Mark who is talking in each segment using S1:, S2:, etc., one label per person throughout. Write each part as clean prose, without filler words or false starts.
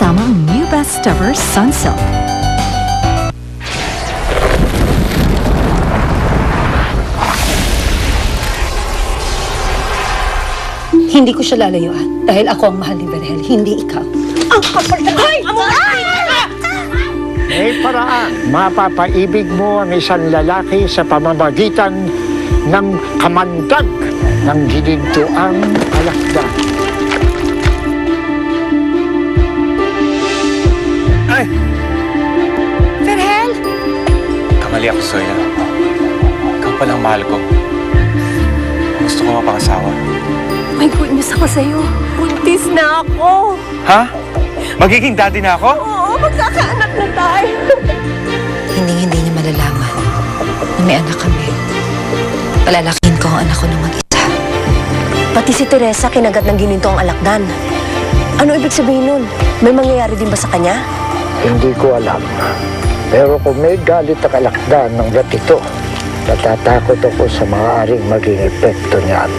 S1: kasama ang new best ever Sunsilk.
S2: Hindi ko siya lalayuan dahil ako ang mahal ni Berhel, hindi ikaw. Ang kapal na... Ay!
S3: May paraan. Mapapaibig mo ang isang lalaki sa pamamagitan ng kamandag ng ginintuang alakdan.
S4: Ay!
S2: Berhel!
S4: Kamali ako, Zoya. Ikaw palang mahal ko. Gusto ko mapangasawa.
S2: My goodness ako sa'yo. Buntis na ako.
S4: Ha? Magiging daddy na ako?
S2: Oo, magkakaanak na tayo. Hindi niya malalaman na may anak kami. Palalakihin ko ang anak ko ng mag-isa.
S5: Pati si Teresa kinagat ng gininto ang alakdan. Ano ibig sabihin nun? May mangyayari din ba sa kanya?
S3: Hindi ko alam. Pero kung may galit ang alakdan ng gatito, natatakot ako sa maaaring maging epekto niyan.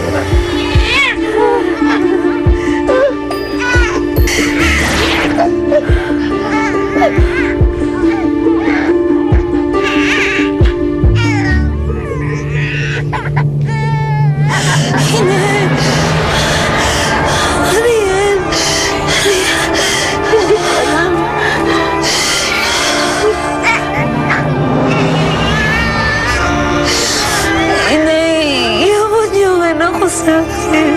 S5: Sa akin.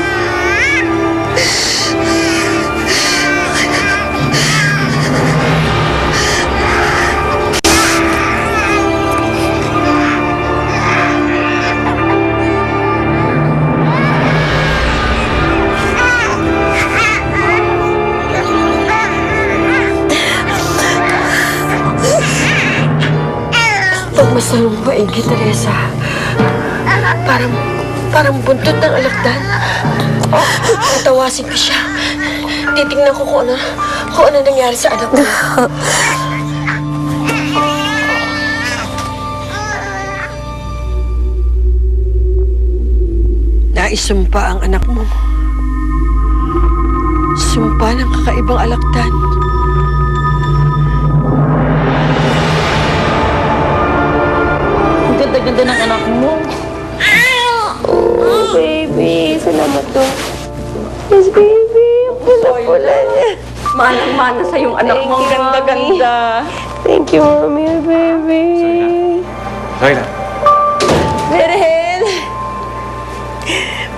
S5: Pagmasalong maigi, Teresa. Parang buntot ng alakdan. Tatawasin ko siya. Titingnan ko kung ano nangyari sa anak ko. Naisumpa ang anak mo. Sumpa ng kakaibang alakdan.
S2: Ang ganda-ganda ng anak mo.
S5: Oh, baby. Salamat to. Yes, baby. Ang pula-pula niya.
S2: Manang-mana sa yung anak mo. Ganda-ganda.
S5: Thank you, mommy, baby.
S4: Zoya.
S5: Berhel!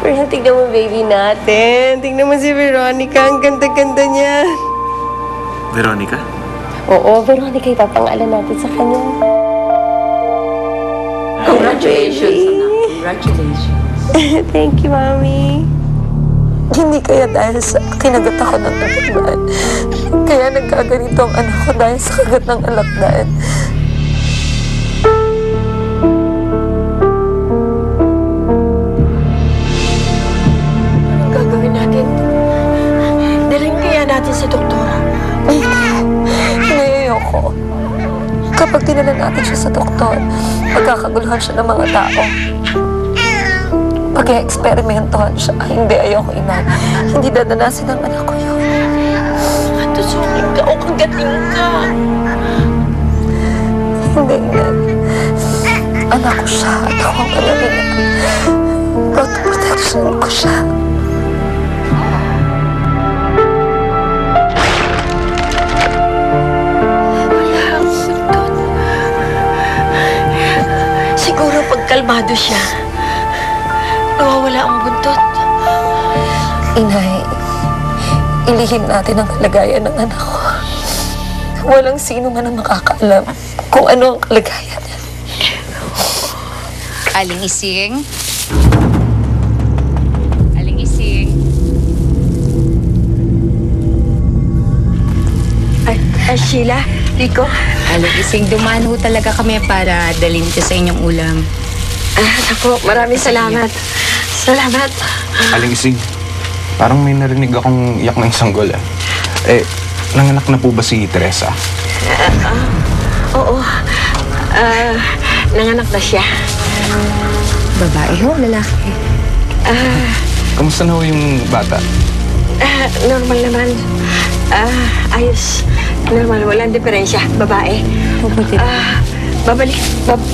S5: Berhel, tignan mo baby natin. Tignan mo si Veronica. Ang ganda-ganda niya.
S4: Veronica?
S5: Oo, Veronica, ipapangalan natin sa kanya.
S2: Congratulations, anak. Congratulations.
S5: Thank you, mommy. Hindi kaya dahil sa kinagat ako ng alakdan. Kaya nagkaganito ang anak ko dahil sa kagat ng alakdan. Anong gagawin natin? Dalhin kaya natin sa doktora? Hindi, ayoko. Kapag dinala natin siya sa doktor, magkakaguluhan siya ng mga tao. Pag-eksperimentohan siya, hindi, ayoko, ina. Hindi dadanasin ng anak ko yun. Tusungin ka o kagating ka. Hindi, ina. Anak ko siya at ako ang kanalina. Protection ko siya. Wala ang buntot. Siguro pag kalmado siya, nawawala ang buntot. Inay, ilihim natin ang kalagayan ng anak ko. Walang sino man ang makakaalam kung ano ang kalagayan niya.
S6: Aling Ising? Aling Ising?
S5: Sheila, Rico.
S6: Aling Ising, dumaan ho talaga kami para dalhin ko sa inyong ulam.
S5: Naku, maraming salamat. Salamat.
S4: Aling Ising, parang may narinig akong iyak ng sanggol eh. Nanganak na po ba si Teresa?
S5: Oo. Nanganak na siya.
S6: Babae ho, lalaki?
S4: Kamusta na ho yung bata?
S5: Normal naman. Ayos. Normal, walang diferensya. Babae.
S6: Mabuti.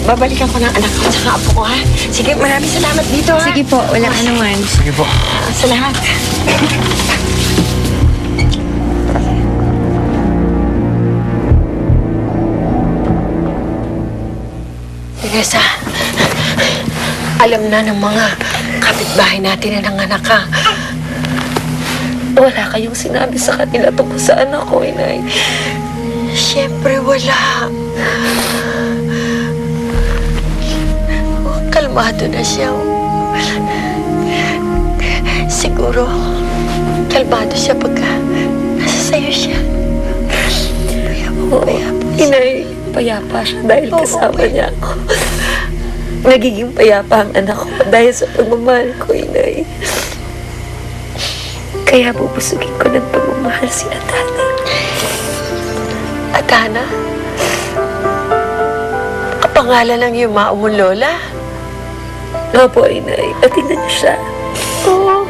S5: Babalikan ko ng anak ko at saka apo ko, ha? Sige, maraming salamat dito, ha?
S6: Sige po, walang anuman.
S4: Sige po.
S5: Salamat. Teresa, alam na ng mga kapitbahay natin na nanganak ka. Wala kayong sinabi sa kanila tungkol sa anak ko, inay. Siyempre, wala. Kalmado na siya. Siguro, kalmado siya pagka nasa sayo siya. Payapa. Inay, payapa siya dahil kasama niya ako. Nagiging payapa ang anak ko dahil sa pagmamahal ko, inay. Kaya bubusugin ko ng pagmamahal si Adana. Adana? Kapangalan ng yumao mong lola? Opo, inay. At tingnan niyo siya. Oo.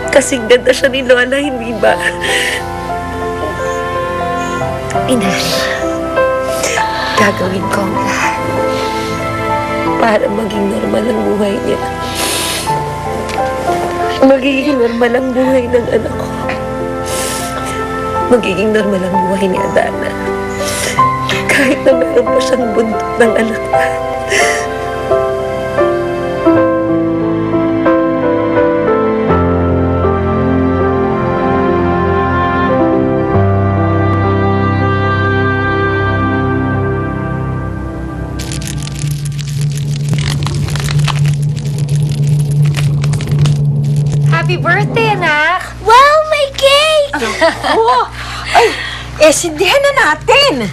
S5: Kasing ganda siya ni Lola, hindi ba? Inay, gagawin ko ang lahat para maging normal ang buhay niya. Magiging normal ang buhay ng anak ko. Magiging normal ang buhay ni Adana. Kahit na meron pa siyang buntot ng anak na.
S6: Happy birthday, anak!
S5: Wow, may cake! Oh, ay, sindihan na natin!